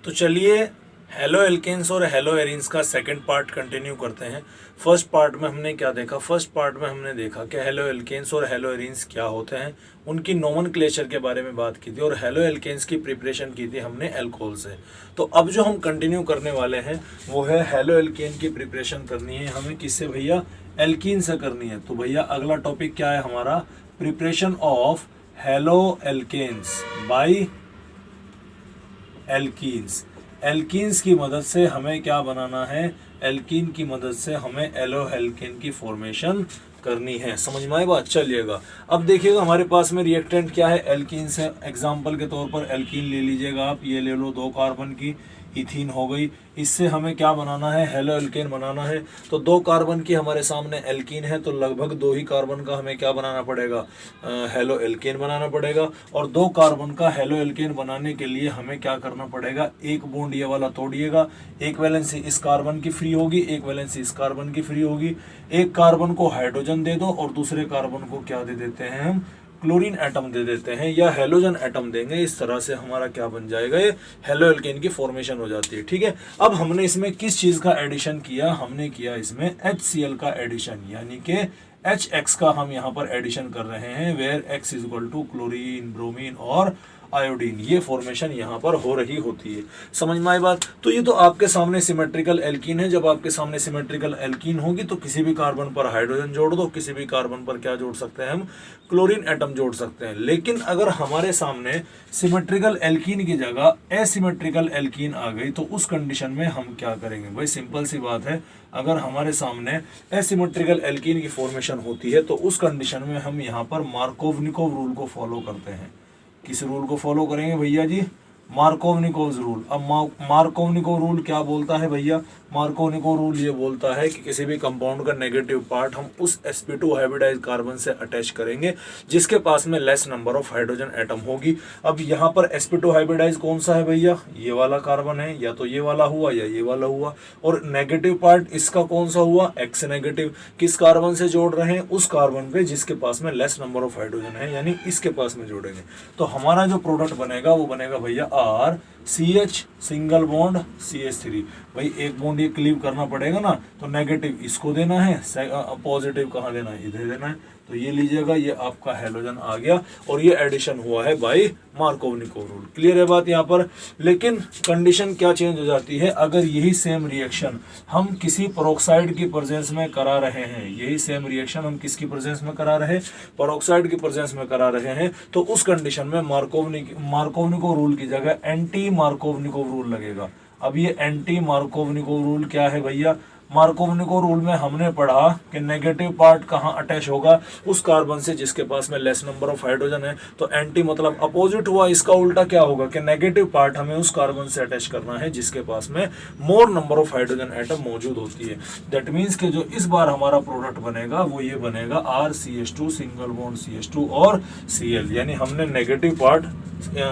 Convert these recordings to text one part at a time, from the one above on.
तो चलिए halo alkanes और हेलो एरिन्स का सेकंड पार्ट कंटिन्यू करते हैं। फर्स्ट पार्ट में हमने क्या देखा? फर्स्ट पार्ट में हमने देखा कि हेलो एल्केन्स और हेलो एरिन्स क्या होते हैं, उनकी नोमेनक्लेचर के बारे में बात की थी और हेलो एल्केन्स की प्रिपरेशन की थी हमने अल्कोहल से। तो अब जो हम कंटिन्यू करने वाले हैं वो है हेलो एल्केन की प्रिपरेशन करनी है हमें किससे भैया? एल्कीन से करनी है। तो भैया अगला टॉपिक क्या है हमारा? Preparation of halo alkanes by alkenes. Alkenes की मदद से हमें क्या बनाना है? एल्कीन की मदद से हमें एलो एल्केन की फॉर्मेशन करनी है। समझ में आए बात? चलिएगा अब देखिएगा हमारे पास में रिएक्टेंट क्या है एल्कीन से। एग्जांपल के तौर पर एल्कीन ले लीजिएगा आप, ये ले लो 2 कार्बन की, इथीन हो गई। इससे हमें क्या बनाना है? हेलो एल्केन बनाना है। तो 2 कार्बन की हमारे सामने एल्कीन है, तो लगभग 2 ही कार्बन का हमें क्या बनाना पड़ेगा? हेलो एल्केन बनाना पड़ेगा। और 2 कार्बन का हेलो एल्केन बनाने के लिए हमें क्या करना पड़ेगा? एक बॉन्ड ये वाला तोड़िएगा, एक वैलेंसी इस कार्बन की फ्री होगी, एक वैलेंसी इस कार्बन की फ्री होगी। एक कार्बन को हाइड्रोजन दे दो और दूसरे कार्बन को क्या दे देते हैं हम? क्लोरीन एटम दे देते हैं या हेलोजन एटम देंगे। इस तरह से हमारा क्या बन जाएगा? ये हेलो एल्केन की फॉर्मेशन हो जाती है। ठीक है, अब हमने इसमें किस चीज का एडिशन किया? हमने किया इसमें HCl का एडिशन, यानी कि HX का हम यहाँ पर एडिशन कर रहे हैं, where X is equal to chlorine, bromine और आयोडीन। ये फॉर्मेशन यहाँ पर हो रही होती है। समझ में आई बात? तो ये तो आपके सामने सिमेट्रिकल एल्कीन है। जब आपके सामने सिमेट्रिकल एल्कीन होगी तो किसी भी कार्बन पर हाइड्रोजन जोड़ दो, किसी भी कार्बन पर क्या जोड़ सकते हैं हम? क्लोरीन एटम जोड़ सकते हैं। लेकिन अगर हमारे सामने सिमेट्रिकल एल्कीन की जगह एसिमेट्रिकल एल्कीन आ गई तो उस कंडीशन में हम क्या करेंगे? भाई सिंपल सी बात है, अगर हमारे सामने एसिमेट्रिकल एल्कीन की फॉर्मेशन होती है तो उस कंडीशन में हम यहाँ पर मार्कोवनिकोव रूल को फॉलो करते हैं। किस रूल को फॉलो करेंगे भैया जी? Markovnikov rule. अब मार्कोवनिकोव रूल क्या बोलता है भैया? मार्कोवनिकोव रूल ये बोलता है कि किसी भी कंपाउंड का नेगेटिव पार्ट हम उस sp2 हाइब्रिडाइज कार्बन से अटैच करेंगे जिसके पास में less number of hydrogen atom होगी। अब यहाँ पर sp2 हाइब्रिडाइज कौन सा है भैया? ये वाला कार्बन है, या तो ये वाला हुआ या ये वाला हुआ। और नेगेटिव पार्ट इसका कौन सा हुआ? X negative. किस कार्बन से जोड़ रहे हैं? उस कार्बन पे जिसके पास में लेस नंबर ऑफ हाइड्रोजन है, यानी इसके पास में जोड़ेंगे। तो हमारा जो प्रोडक्ट बनेगा वो बनेगा भैया RCH सिंगल बॉन्ड CH3। भाई एक बॉन्ड ये क्लीव करना पड़ेगा ना, तो नेगेटिव इसको देना है, पॉजिटिव कहाँ देना है? इधर देना है। तो ये लीजिएगा, ये आपका हेलोजन आ गया और ये एडिशन हुआ है बाय मार्कोवनिकोव रूल। क्लियर है बात यहाँ पर? लेकिन कंडीशन क्या चेंज हो जाती है? अगर यही सेम रिएक्शन हम किसी पेरोक्साइड की प्रेजेंस में करा रहे हैं, यही सेम रिएक्शन हम किसकी प्रेजेंस में करा रहे हैं? पेरोक्साइड की प्रेजेंस में करा रहे हैं, तो उस कंडीशन में मार्कोवनिकोव रूल की जगह एंटी मार्कोवनिकोव रूल लगेगा। अब ये एंटी मार्कोवनिकोव रूल क्या है भैया? मार्कोवनिकोव रूल में हमने पढ़ा कि नेगेटिव पार्ट कहाँ अटैच होगा? उस कार्बन से जिसके पास में लेस नंबर ऑफ हाइड्रोजन है। तो एंटी मतलब अपोजिट हुआ। इसका उल्टा क्या होगा कि नेगेटिव पार्ट हमें उस कार्बन से अटैच करना है जिसके पास में मोर नंबर ऑफ हाइड्रोजन एटम मौजूद होती है। दैट मीन्स कि जो इस बार हमारा प्रोडक्ट बनेगा वो ये बनेगा RCH2 सिंगल बॉन्ड CH2 और Cl, यानी हमने नेगेटिव पार्ट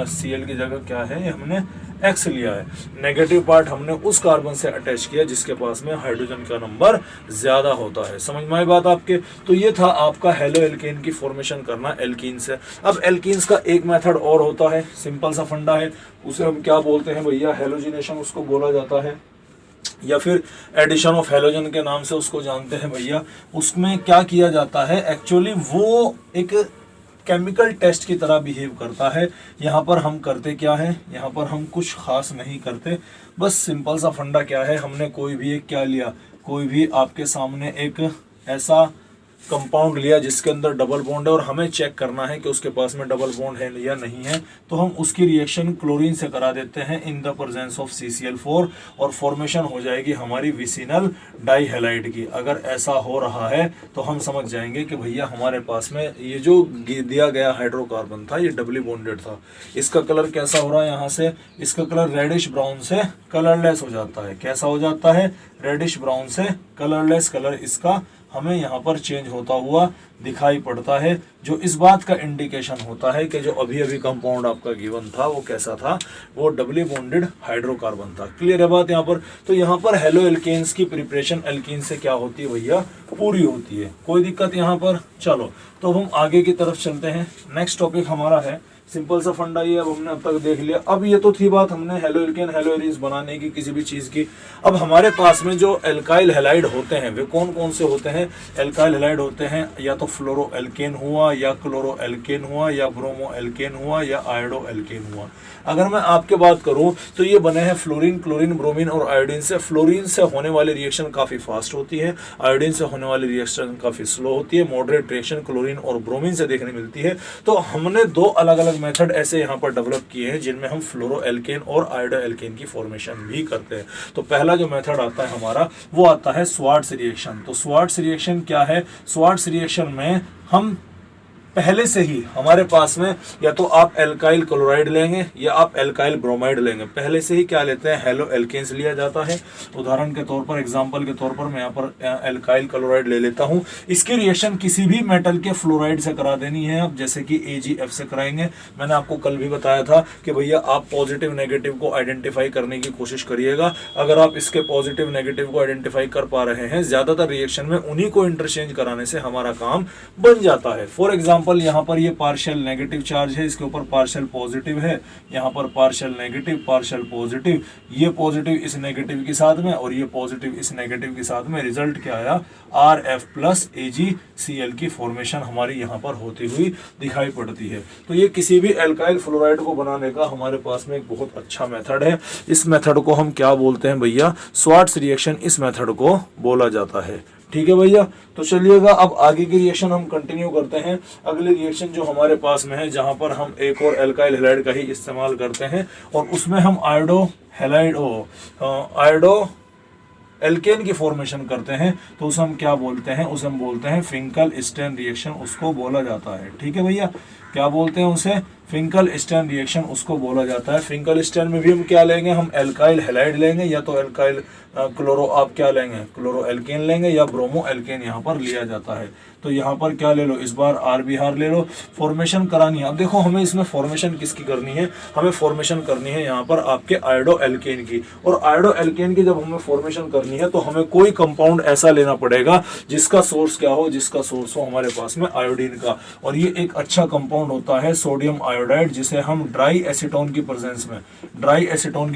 Cl की जगह क्या है? हमने X लिया है। नेगेटिव पार्ट हमने उस कार्बन से अटैच किया जिसके पास में हाइड्रोजन का नंबर ज्यादा होता है। समझ में आई बात आपके? तो ये था आपका हेलो एल्केन की फॉर्मेशन करना एल्कीन से। अब एल्कीन्स का एक मेथड और होता है, सिंपल सा फंडा है, उसे हम क्या बोलते हैं भैया? हेलोजिनेशन उसको बोला जाता है, या फिर एडिशन ऑफ हेलोजन के नाम से उसको जानते हैं भैया। उसमें क्या किया जाता है? एक्चुअली वो एक केमिकल टेस्ट की तरह बिहेव करता है। यहाँ पर हम करते क्या है? यहाँ पर हम कुछ खास नहीं करते, बस सिंपल सा फंडा क्या है? हमने कोई भी एक क्या लिया? कोई भी आपके सामने एक ऐसा कंपाउंड लिया जिसके अंदर डबल बॉन्ड है और हमें चेक करना है कि उसके पास में डबल बॉन्ड है या नहीं है। तो हम उसकी रिएक्शन क्लोरीन से करा देते हैं in the presence of CCl4 और फॉर्मेशन हो जाएगी हमारी विसिनल डाइहैलाइड की। अगर ऐसा हो रहा है तो हम समझ जाएंगे कि भैया हमारे पास में ये जो दिया गया हाइड्रोकार्बन था ये डबली बॉन्डेड था। इसका कलर कैसा हो रहा है? यहाँ से इसका कलर रेडिश ब्राउन से कलरलेस हो जाता है। कैसा हो जाता है? रेडिश ब्राउन से कलरलेस कलर इसका हमें यहाँ पर चेंज होता हुआ दिखाई पड़ता है, जो इस बात का इंडिकेशन होता है कि जो अभी अभी कंपाउंड आपका गिवन था वो कैसा था, वो डबली बॉन्डेड हाइड्रोकार्बन था। क्लियर है बात यहाँ पर। तो यहाँ पर हेलो एल्केन्स की प्रिपरेशन एल्कीन से क्या होती है भैया, पूरी होती है। कोई दिक्कत यहाँ पर। चलो तो हम आगे की तरफ चलते हैं। नेक्स्ट टॉपिक हमारा है सिंपल सा फंडा। ये अब हमने अब तक देख लिया। अब ये तो थी बात हमने हेलो एल्केन हेलो एरीन्स बनाने की किसी भी चीज की। अब हमारे पास में जो एल्काइल हैलाइड होते हैं वे कौन कौन से होते हैं। एल्काइल हैलाइड होते हैं या तो फ्लोरो एल्केन हुआ, या क्लोरो एल्केन हुआ, या ब्रोमो एल्केन हुआ, या आयोडो एल्केन हुआ। अगर मैं आपके बात करूं तो ये बने हैं फ्लोरीन, क्लोरीन, ब्रोमीन और आयोडीन से। फ्लोरीन से होने वाली रिएक्शन काफी फास्ट होती है, आयोडीन से होने वाली रिएक्शन काफी स्लो होती है, मॉडरेट रिएक्शन क्लोरीन और ब्रोमीन से देखने मिलती है। तो हमने दो अलग अलग मेथड ऐसे यहाँ पर डेवलप किए हैं जिनमें हम फ्लोरो एल्केन और आयोडो एल्केन की फॉर्मेशन भी करते हैं। तो पहला जो मेथड आता है हमारा वो आता है स्वार्ट्स रिएक्शन। तो स्वार्ट्स रिएक्शन क्या है। स्वार्ट्स रिएक्शन में हम पहले से ही हमारे पास में या तो आप एल्काइल क्लोराइड लेंगे या आप एल्काइल ब्रोमाइड लेंगे। पहले से ही क्या लेते हैं, हेलो एल्केन्स लिया जाता है। उदाहरण के तौर पर, एग्जांपल के तौर पर मैं यहाँ पर एल्काइल क्लोराइड ले लेता हूँ। इसकी रिएक्शन किसी भी मेटल के फ्लोराइड से करा देनी है आप, जैसे कि AgF से कराएंगे। मैंने आपको कल भी बताया था कि भैया आप पॉजिटिव नेगेटिव को आइडेंटिफाई करने की कोशिश करिएगा। अगर आप इसके पॉजिटिव नेगेटिव को आइडेंटिफाई कर पा रहे हैं, ज्यादातर रिएक्शन में उन्हीं को इंटरचेंज कराने से हमारा काम बन जाता है। फॉर एग्जाम्पल यहाँ पर ये पार्शियल नेगेटिव चार्ज है, इसके ऊपर पार्शियल पॉजिटिव है, यहाँ पर पार्शियल नेगेटिव पार्शियल पॉजिटिव, ये पॉजिटिव इस नेगेटिव के साथ में और ये पॉजिटिव इस नेगेटिव के साथ में, रिजल्ट क्या आया, RF प्लस AgCl की फॉर्मेशन हमारी यहाँ पर होती हुई दिखाई पड़ती है। तो ये किसी भी एल्काइल फ्लोराइड को बनाने का हमारे पास में एक बहुत अच्छा मेथड है। इस मेथड को हम क्या बोलते हैं भैया, स्वार्ट्स रिएक्शन इस मेथड को बोला जाता है। ठीक है भैया। तो चलिएगा अब आगे की रिएक्शन हम कंटिन्यू करते हैं। अगली रिएक्शन जो हमारे पास में है, जहां पर हम एक और एल्काइल हैलाइड का ही इस्तेमाल करते हैं और उसमें हम आयोडो एल्केन की फॉर्मेशन करते हैं। तो उसे हम क्या बोलते हैं, उसे हम बोलते हैं फिंकल स्टेन रिएक्शन, उसको बोला जाता है। ठीक है भैया, क्या बोलते हैं उसे, फिंकल स्टेन रिएक्शन उसको बोला जाता है। फिंकल स्टेन में भी हम क्या लेंगे, हम एल्काइल हैलाइड लेंगे या तो एल्काइल क्लोरो आप क्या लेंगे, क्लोरो एल्केन लेंगे या ब्रोमो एल्केन यहाँ पर लिया जाता है। तो यहाँ पर क्या ले लो, इस बार RBr ले लो। फॉर्मेशन करानी है। अब देखो हमें इसमें फॉर्मेशन किसकी करनी है, हमें फॉर्मेशन करनी है यहाँ पर आपके आयोडो एल्केन की। और आयोडो एल्केन की जब हमें फॉर्मेशन करनी है तो हमें कोई कंपाउंड ऐसा लेना पड़ेगा जिसका सोर्स क्या हो, जिसका सोर्स हो हमारे पास में आयोडीन का। और ये एक अच्छा कंपाउंड होता है सोडियम आयोडाइड, जिसे हम ड्राई एसीटोन की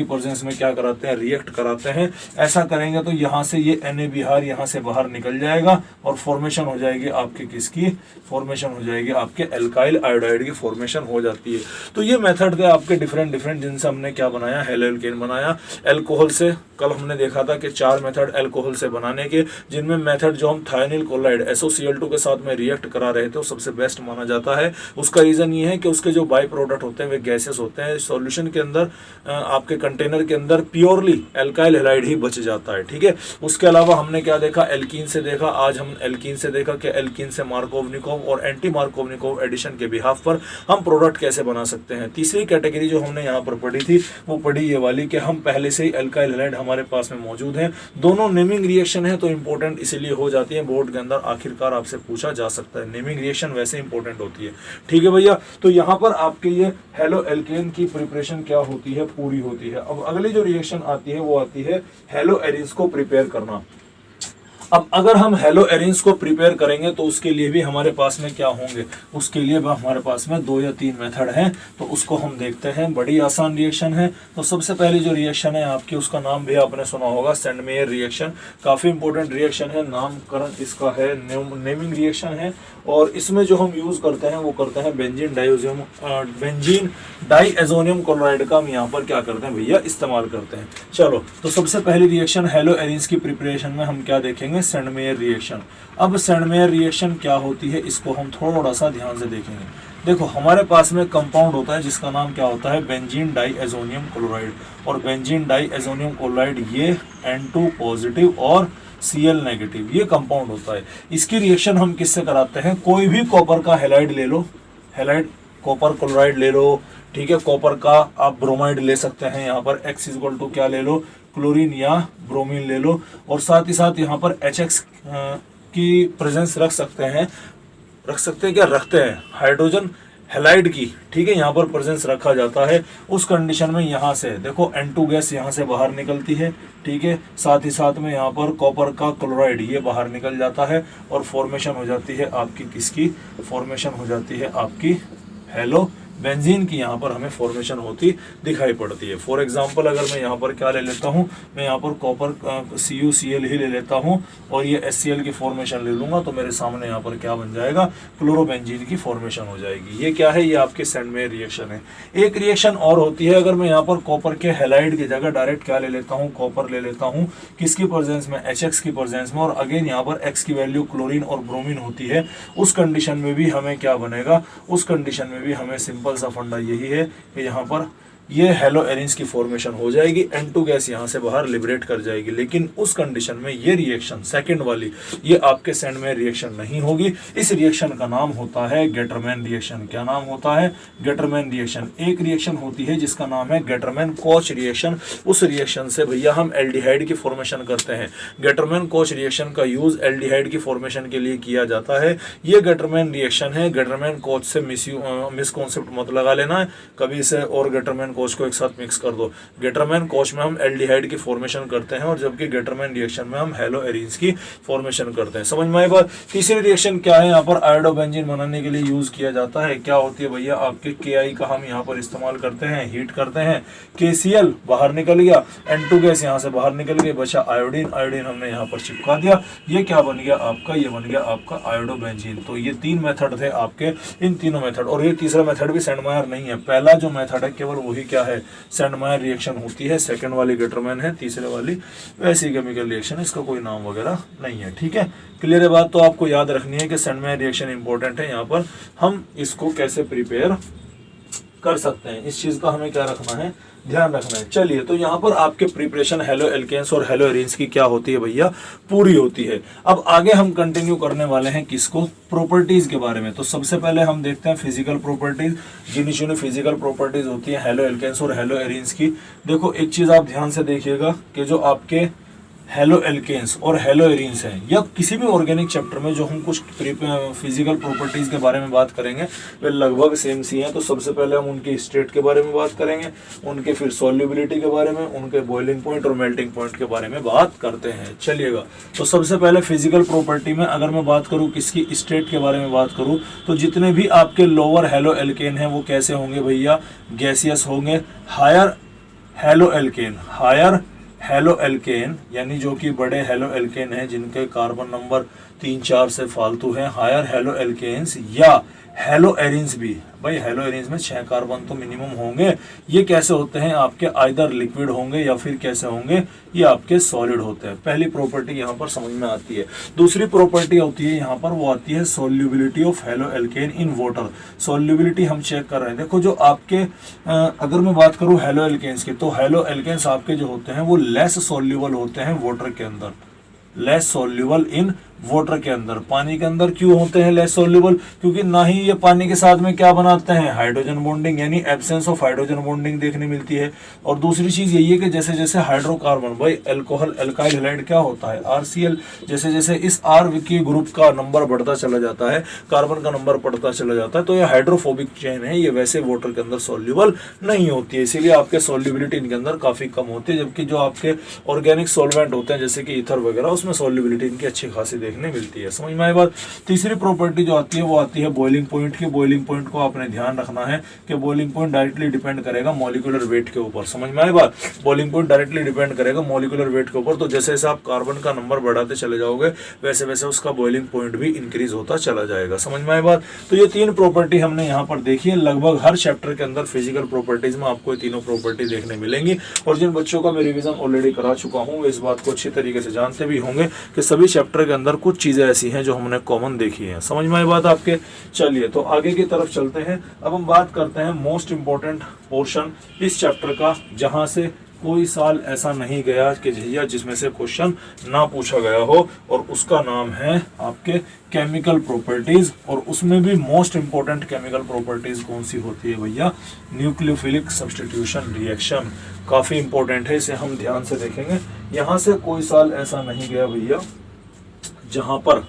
प्रेजेंस में क्या कराते हैं, रिएक्ट कराते हैं। ऐसा करेंगे तो यहाँ से ये NaBr यहाँ से बाहर निकल जाएगा और फॉर्मेशन हो जाएगी आपके किसकी, फॉर्मेशन हो जाएगी आपके एल्काइल आयोडाइड की फॉर्मेशन हो जाती है। तो ये मेथड थे आपके डिफरेंट जिनसे हमने क्या बनाया, हेलो एल्केन बनाया। एल्कोहल से कल हमने देखा था कि 4 मेथड एल्कोहल से बनाने के, जिनमें मेथड जो हम थायनिल क्लोराइड SOCl2 के साथ में रिएक्ट करा रहे थे वो सबसे बेस्ट माना जाता है। उसका रीजन ये है कि उसके जो बाई प्रोडक्ट होते हैं वे गैसेस होते हैं। सॉल्यूशन के अंदर आपके कंटेनर के अंदर प्योरली एल्काइल हैलाइड ही बच जाता है। ठीक है। उसके अलावा हमने क्या देखा, एल्कीन से देखा। आज हम एल्कीन से देखा कि एल्कीन से मार्कोवनिकोव और एंटी मार्कोवनिकोव एडिशन के बिहाफ पर हम प्रोडक्ट कैसे बना सकते हैं। तीसरी कैटेगरी जो हमने यहाँ पर पढ़ी थी वो पढ़ी ये वाली कि हम पहले से ही एल्काइल हैलाइड हमारे पास में मौजूद हैं। दोनों नेमिंग रिएक्शन है तो इंपॉर्टेंट इसलिए हो जाती है, बोर्ड के अंदर आखिरकार आपसे पूछा जा सकता है। नेमिंग रिएक्शन वैसे इंपॉर्टेंट होती है। ठीक है भैया। तो यहाँ पर आपके ये हेलो एल्केन की प्रिपरेशन क्या होती है, पूरी होती है। अब अगली जो रिएक्शन आती है वो आती है हेलो एरीन्स को प्रिपेयर करना। अब अगर हम हेलो एरीन्स को प्रिपेयर करेंगे तो उसके लिए भी हमारे पास में क्या होंगे, उसके लिए हमारे पास में 2 या 3 मेथड हैं। तो उसको हम देखते हैं। बड़ी आसान रिएक्शन है। तो सबसे पहली जो रिएक्शन है आपकी, उसका नाम भी आपने सुना होगा, सेंडमेयर रिएक्शन। काफी इंपॉर्टेंट रिएक्शन है, नामकरण इसका है, नेमिंग रिएक्शन है। और इसमें जो हम यूज करते हैं वो करते हैं बेंजीन डाइएजोनियम क्लोराइड का हम यहाँ पर क्या करते हैं भैया, इस्तेमाल करते हैं। चलो तो सबसे पहली रिएक्शन हेलो एरीन्स की प्रिपरेशन में हम क्या देखेंगे, सेंडमेयर रिएक्शन। अब सेंडमेयर रिएक्शन क्या होती है इसको हम थोड़ा सा ध्यान से देखेंगे। देखो हमारे पास में कंपाउंड होता है जिसका नाम क्या होता है, बेंजीन डाइएजोनियम क्लोराइड। और बेंजीन डाइएजोनियम क्लोराइड ये N2 पॉजिटिव और Cl नेगेटिव ये कंपाउंड होता है। इसकी रिएक्शन हम किससे कराते हैं, कोई भी कॉपर का हैलाइड ले लो, हैलाइड कॉपर क्लोराइड ले लो। ठीक है। कॉपर का आप ब्रोमाइड ले सकते हैं, यहाँ पर X = क्या ले लो, क्लोरीन या ब्रोमीन ले लो। और साथ ही साथ यहाँ पर HX की प्रेजेंस रख सकते हैं रख सकते हैं, क्या रखते हैं, हाइड्रोजन हैलाइड की, ठीक है, यहाँ पर प्रेजेंस रखा जाता है। उस कंडीशन में यहाँ से देखो N2 गैस यहाँ से बाहर निकलती है, ठीक है, साथ ही साथ में यहाँ पर कॉपर का क्लोराइड ये बाहर निकल जाता है और फॉर्मेशन हो जाती है आपकी किसकी, फॉर्मेशन हो जाती है आपकी हेलो बेंजीन की, यहाँ पर हमें फॉर्मेशन होती दिखाई पड़ती है। फॉर एग्जांपल अगर मैं यहाँ पर क्या ले लेता हूँ, मैं यहाँ पर कॉपर CuCl ही ले लेता हूँ और ये HCl की फॉर्मेशन ले लूंगा, तो मेरे सामने यहाँ पर क्या बन जाएगा, क्लोरोबेंजीन की फॉर्मेशन हो जाएगी। ये क्या है, ये आपके सेंडमेयर रिएक्शन है। एक रिएक्शन और होती है, अगर मैं यहाँ पर कॉपर के हैलाइड की जगह डायरेक्ट क्या ले लेता हूँ, कॉपर ले लेता हूँ, किसकी प्रेजेंस में, HX की प्रेजेंस में, और अगेन यहाँ पर X की वैल्यू क्लोरीन और ब्रोमीन होती है, उस कंडीशन में भी हमें क्या बनेगा, उस कंडीशन में भी हमें सिंपल सा फंडा यही है कि यहाँ पर ये हेलो एरिन्स की फॉर्मेशन हो जाएगी, N2 गैस यहाँ से बाहर लिबरेट कर जाएगी। लेकिन उस कंडीशन में ये रिएक्शन सेकंड वाली ये आपके सेंडमेयर रिएक्शन नहीं होगी। इस रिएक्शन का नाम होता है गेटरमैन रिएक्शन। क्या नाम होता है, गेटरमैन रिएक्शन। एक रिएक्शन होती है जिसका नाम है गेटरमैन कोच रिएक्शन। उस रिएक्शन से भैया हम एल्डिहाइड की फॉर्मेशन करते हैं। गेटरमैन कोच रिएक्शन का यूज एल्डिहाइड की फॉर्मेशन के लिए किया जाता है। ये गेटरमैन रिएक्शन है। गेटरमैन कोच से मिसकॉन्सेप्ट मत लगा लेना है कभी इसे और गेटरमैन कोच को एक साथ मिक्स कर दो। गेटरमैन कोच में हम एल्डिहाइड की फॉर्मेशन करते हैं और जबकि गेटरमैन रिएक्शन में हम हेलो एरिन्स की फॉर्मेशन करते हैं। समझ में आई बात। तीसरी रिएक्शन क्या है, यहाँ पर आयोडोबेंजीन बनाने के लिए यूज किया जाता है। क्या होती है भैया, आपके KI का हम यहाँ पर इस्तेमाल करते हैं, हीट करते हैं, KCl बाहर निकल गया, N2 गैस यहाँ से बाहर निकल गई, बचा आयोडीन, आयोडीन हमने यहाँ पर चिपका दिया, ये क्या बन गया आपका, ये बन गया आपका आयोडोबेंजीन। तो ये तीन मेथड थे आपके, इन तीनों मेथड। और ये तीसरा मेथड भी सेंडमायर नहीं है, पहला जो मेथड है केवल वही क्या है, सेंडमायर रिएक्शन होती है। सेकंड वाली गेटरमैन है, तीसरे वाली वैसी केमिकल रिएक्शन, इसका कोई नाम वगैरह नहीं है। ठीक है, क्लियर है बात। तो आपको याद रखनी है कि सेंडमायर रिएक्शन इंपॉर्टेंट है। यहाँ पर हम इसको कैसे प्रिपेयर कर सकते हैं, इस चीज का हमें क्या रखना है, ध्यान रखना है। चलिए, तो यहाँ पर आपके प्रिपरेशन हेलो एल्केन्स और हेलो एरिन्स की क्या होती है भैया, पूरी होती है। अब आगे हम कंटिन्यू करने वाले हैं किसको, प्रॉपर्टीज के बारे में। तो सबसे पहले हम देखते हैं फिजिकल प्रॉपर्टीज, जिन्हीं फिजिकल प्रॉपर्टीज होती है हेलो एल्केन्स और हेलो एरिन्स की। देखो एक चीज आप ध्यान से देखिएगा कि जो आपके हेलो एल्केन्स और हेलो एरिन्स हैं, या किसी भी ऑर्गेनिक चैप्टर में जो हम कुछ फिजिकल प्रॉपर्टीज के बारे में बात करेंगे वे लगभग सेम सी हैं। तो सबसे पहले हम उनके स्टेट के बारे में बात करेंगे, उनके फिर सॉल्युबिलिटी के बारे में, उनके बॉइलिंग पॉइंट और मेल्टिंग पॉइंट के बारे में बात करते हैं। चलिएगा, तो सबसे पहले फिजिकल प्रॉपर्टी में अगर मैं बात करूँ, किसकी स्टेट के बारे में बात करूँ, तो जितने भी आपके लोअर हेलो एल्केन हैं वो कैसे होंगे भैया, गैसियस होंगे। Higher halo alkane, higher halo alkane यानी जो कि बड़े हेलो एल्केन हैं जिनके कार्बन नंबर 3-4 से फालतू हैं, हायर हेलो एल्केन्स या हेलो एरिन्स भी। भाई हेलो एरिन्स में 6 कार्बन तो मिनिमम होंगे। ये कैसे होते हैं आपके, आइदर लिक्विड होंगे या फिर कैसे होंगे, ये आपके सॉलिड होते हैं। पहली प्रॉपर्टी यहाँ पर समझ में आती है। दूसरी प्रॉपर्टी होती है यहाँ पर, वो आती है solubility of halo alkane in water. Solubility हम चेक कर रहे हैं। देखो जो आपके अगर मैं बात करूँ हेलो एल्केन्स की, तो हेलो एल्केन्स आपके जो होते हैं वो लेस सॉल्युबल होते हैं वाटर के अंदर, लेस सॉल्युबल इन वाटर के अंदर। पानी के अंदर क्यों होते हैं लेस सॉल्युबल, क्योंकि ना ही ये पानी के साथ में क्या बनाते हैं, हाइड्रोजन बॉन्डिंग, यानी एब्सेंस ऑफ हाइड्रोजन बॉन्डिंग देखने मिलती है। और दूसरी चीज यही है कि जैसे जैसे हाइड्रोकार्बन, भाई अल्कोहल एल्काइल हैलाइड क्या होता है, RCl, जैसे जैसे इस R की ग्रुप का नंबर बढ़ता चला जाता है, कार्बन का नंबर बढ़ता चला जाता है, तो ये हाइड्रोफोबिक चेन है, ये वैसे वाटर के अंदर सॉल्युबल नहीं होती है, इसीलिए आपके सॉल्युबिलिटी इनके अंदर काफी कम होती है। जबकि जो आपके ऑर्गेनिक सॉल्वेंट होते हैं जैसे कि ईथर वगैरह, उसमें सॉल्युबिलिटी इनकी अच्छी खासी देखने मिलती है। समझ में आई बात। तीसरी प्रॉपर्टी जो आती है वो आती है बॉइलिंग पॉइंट की। बॉइलिंग पॉइंट को आपने ध्यान रखना है कि बॉइलिंग पॉइंट डायरेक्टली डिपेंड करेगा मॉलिक्यूलर वेट के ऊपर। समझ में आई बात। बॉइलिंग पॉइंट डायरेक्टली डिपेंड करेगा मॉलिक्यूलर वेट के ऊपर। तो जैसे जैसे आप कार्बन का नंबर बढ़ाते चले जाओगे वैसे वैसे उसका बॉइलिंग पॉइंट भी इंक्रीज होता चला जाएगा। समझ में आई बात। तो ये तीन प्रॉपर्टी हमने यहाँ पर देखी है। लगभग हर चैप्टर के अंदर फिजिकल प्रॉपर्टीज में आपको ये तीनों प्रॉपर्टी देखने मिलेंगी। और जिन बच्चों का मैं रिवीजन ऑलरेडी करा चुका हूँ वे इस बात को अच्छी तरीके से जानते भी होंगे कि सभी चैप्टर के अंदर कुछ चीजें ऐसी हैं जो हमने कॉमन देखी है। समझ में आई बात आपके। चलिए तो आगे की तरफ चलते हैं। अब हम बात करते हैं मोस्ट इंपॉर्टेंट पोर्शन इस चैप्टर का, जहां से कोई साल ऐसा नहीं गया कि भैया जिसमें से क्वेश्चन ना पूछा गया हो, और उसका नाम है आपके केमिकल प्रॉपर्टीज। और उसमें भी मोस्ट इंपॉर्टेंट केमिकल प्रॉपर्टीज कौन सी होती है भैया, न्यूक्लियोफिलिक सब्स्टिट्यूशन रिएक्शन। काफी इंपॉर्टेंट है, इसे हम ध्यान से देखेंगे। यहां से कोई साल ऐसा नहीं गया भैया जहां पर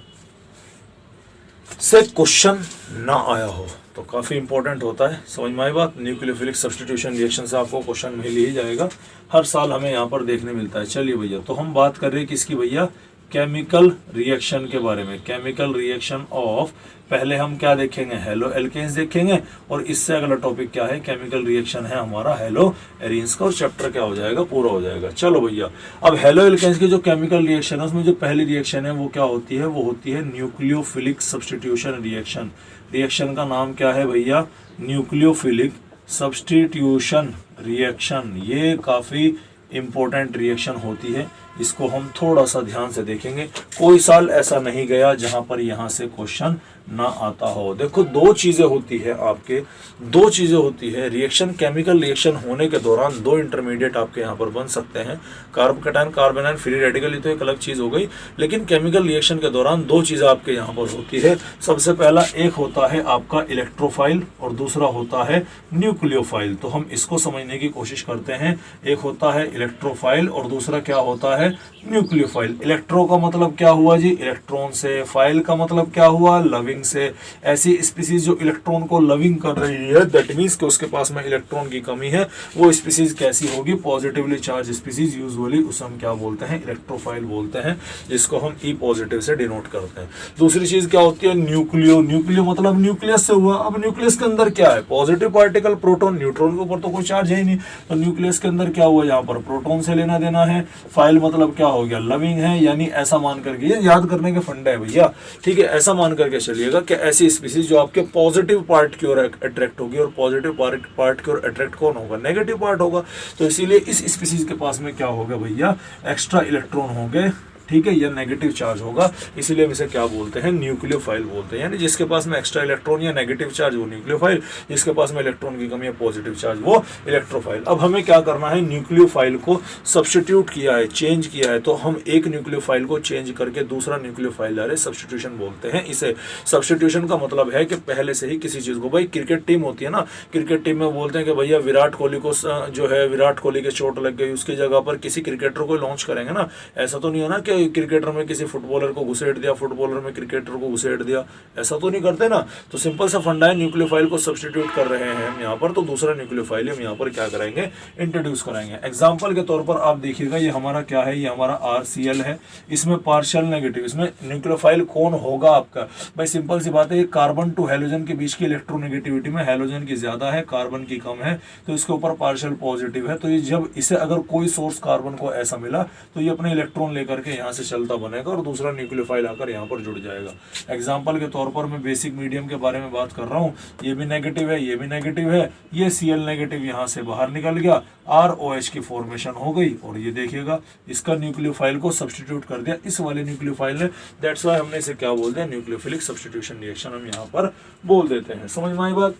से क्वेश्चन ना आया हो तो काफ़ी इंपॉर्टेंट होता है। समझ में आई बात। न्यूक्लियोफिलिक सब्स्टिट्यूशन रिएक्शन से आपको क्वेश्चन मिल ही जाएगा, हर साल हमें यहाँ पर देखने मिलता है। चलिए भैया, तो हम बात कर रहे हैं किसकी भैया, केमिकल रिएक्शन के बारे में। केमिकल रिएक्शन ऑफ, पहले हम क्या देखेंगे, हेलो एल्केन्स देखेंगे, और इससे अगला टॉपिक क्या है, केमिकल रिएक्शन है हमारा हेलो एरीन्स का, और चैप्टर क्या हो जाएगा, पूरा हो जाएगा। चलो भैया, अब हेलो एल्केन्स की जो केमिकल रिएक्शन है उसमें जो पहली रिएक्शन है वो क्या होती है, वो होती है न्यूक्लियोफिलिक सब्स्टिट्यूशन रिएक्शन। रिएक्शन का नाम क्या है भैया, न्यूक्लियोफिलिक सब्स्टिट्यूशन रिएक्शन। ये काफ़ी इंपॉर्टेंट रिएक्शन होती है, इसको हम थोड़ा सा ध्यान से देखेंगे। कोई साल ऐसा नहीं गया जहां पर यहां से क्वेश्चन ना आता हो। देखो दो चीजें होती है आपके, दो चीजें होती है रिएक्शन, केमिकल रिएक्शन होने के दौरान दो इंटरमीडिएट आपके यहाँ पर बन सकते हैं, कार्बोकैटायन कार्बोनाइन फ्री रेडिकल, ये तो एक अलग चीज हो गई। लेकिन केमिकल रिएक्शन के दौरान दो चीजें आपके यहाँ पर होती है। सबसे पहला एक होता है आपका इलेक्ट्रोफाइल और दूसरा होता है न्यूक्लियोफाइल। तो हम इसको समझने की कोशिश करते हैं। एक होता है इलेक्ट्रोफाइल और दूसरा क्या होता है, न्यूक्लियोफाइल। इलेक्ट्रो का मतलब क्या हुआ जी, इलेक्ट्रॉन से, फाइल का मतलब क्या हुआ, लविंग से। ऐसी स्पीसीज जो इलेक्ट्रॉन को लविंग कर रही है, दैट मींस कि उसके पास में इलेक्ट्रॉन की कमी है, वो स्पीसीज कैसी होगी, पॉजिटिवली चार्ज स्पीसीज। यूजुअली उसे हम क्या बोलते हैं, इलेक्ट्रोफाइल बोलते हैं, जिसको हम ई पॉजिटिव से डिनोट करते हैं। दूसरी चीज क्या होती है, न्यूक्लियो। न्यूक्लियो मतलब न्यूक्लियस से हुआ। अब न्यूक्लियस के अंदर क्या है, पॉजिटिव पार्टिकल, प्रोटॉन। न्यूट्रॉन के ऊपर तो कोई चार्ज है ही नहीं, तो न्यूक्लियस के अंदर क्या हुआ, यहाँ पर प्रोटॉन से लेना देना है। फाइल मतलब क्या हो गया, लविंग है, यानी ऐसा मान करके, ये याद करने के फंडा है भैया, ठीक है। ऐसा मान करके चलिएगा कि ऐसी स्पीसीज जो आपके पॉजिटिव पार्ट की ओर अट्रैक्ट होगी, और पॉजिटिव पार्ट की ओर अट्रैक्ट कौन होगा, नेगेटिव पार्ट होगा। तो इसीलिए इस स्पीसीज के पास में क्या होगा भैया, एक्स्ट्रा इलेक्ट्रॉन होंगे, ठीक है, या नेगेटिव चार्ज होगा। इसीलिए हम इसे क्या बोलते हैं, न्यूक्लियोफाइल बोलते हैं। यानी जिसके पास में एक्स्ट्रा इलेक्ट्रॉन या नेगेटिव चार्ज वो न्यूक्लियोफाइल, जिसके पास में इलेक्ट्रॉन की कमी है पॉजिटिव चार्ज वो इलेक्ट्रोफाइल। अब हमें क्या करना है, न्यूक्लियोफाइल को सब्स्टिट्यूट किया है, चेंज किया है, तो हम एक न्यूक्लियोफाइल को चेंज करके दूसरा न्यूक्लियोफाइल ला रहे, सब्स्टिट्यूशन बोलते हैं इसे। सब्स्टिट्यूशन का मतलब है कि पहले से ही किसी चीज को, भाई क्रिकेट टीम होती है ना, क्रिकेट टीम में बोलते हैं कि भैया विराट कोहली को जो है, विराट कोहली के चोट लग गई, उसकी जगह पर किसी क्रिकेटर को लॉन्च करेंगे ना। ऐसा तो नहीं है ना कि क्रिकेटर में किसी फुटबॉलर को घुसेड़ दिया, फुटबॉलर में क्रिकेटर को घुसेड़ दिया, ऐसा तो नहीं करते ना। तो सिंपल सा फंडा है, न्यूक्लियोफाइल को सब्स्टिट्यूट कर रहे हैं हम यहाँ पर, तो दूसरा न्यूक्लियोफाइल हम यहाँ पर क्या कराएंगे, इंट्रोड्यूस कराएंगे। एग्जांपल के तौर पर आप देखिएगा, ये हमारा क्या है, ये हमारा RCl है, इसमें पार्शियल नेगेटिव, इसमें न्यूक्लियोफाइल कौन होगा आपका, भाई सिंपल सी बात है, कार्बन टू हेलोजन के बीच की इलेक्ट्रोनेगेटिविटी में हेलोजन की ज्यादा है, कार्बन की कम है, तो इसके ऊपर पार्शियल पॉजिटिव है। तो ये जब इसे अगर कोई सोर्स कार्बन को ऐसा मिला, तो ये अपने इलेक्ट्रॉन लेकर के यहाँ से चलता बनेगा और दूसरा न्यूक्लियोफाइल आकर यहाँ पर जुड़ जाएगा। एग्जांपल के तौर पर मैं बेसिक मीडियम के बारे में बात कर रहा हूँ, ये भी नेगेटिव है, ये भी नेगेटिव है, ये Cl नेगेटिव यहाँ से बाहर निकल गया, ROH की फॉर्मेशन हो गई, और ये देखिएगा इसका न्यूक्लियोफाइल को सब्स्टिट्यूट कर दिया इस वाले न्यूक्लियोफाइल ने। दैट्स व्हाई हमने इसे क्या बोल दिया, न्यूक्लियोफिलिक सब्स्टिट्यूशन रिएक्शन हम यहाँ पर बोल देते हैं। समझ में आई बात।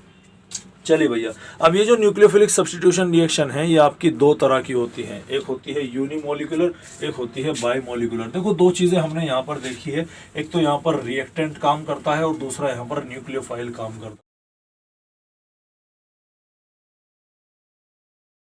चलिए भैया, अब ये जो न्यूक्लियोफिलिक सब्स्टिट्यूशन रिएक्शन है, ये आपकी दो तरह की होती है, एक होती है यूनिमोलिकुलर, एक होती है बाईमोलिकुलर। देखो दो चीजें हमने यहाँ पर देखी है, एक तो यहाँ पर रिएक्टेंट काम करता है और दूसरा यहाँ पर न्यूक्लियोफाइल काम करता है।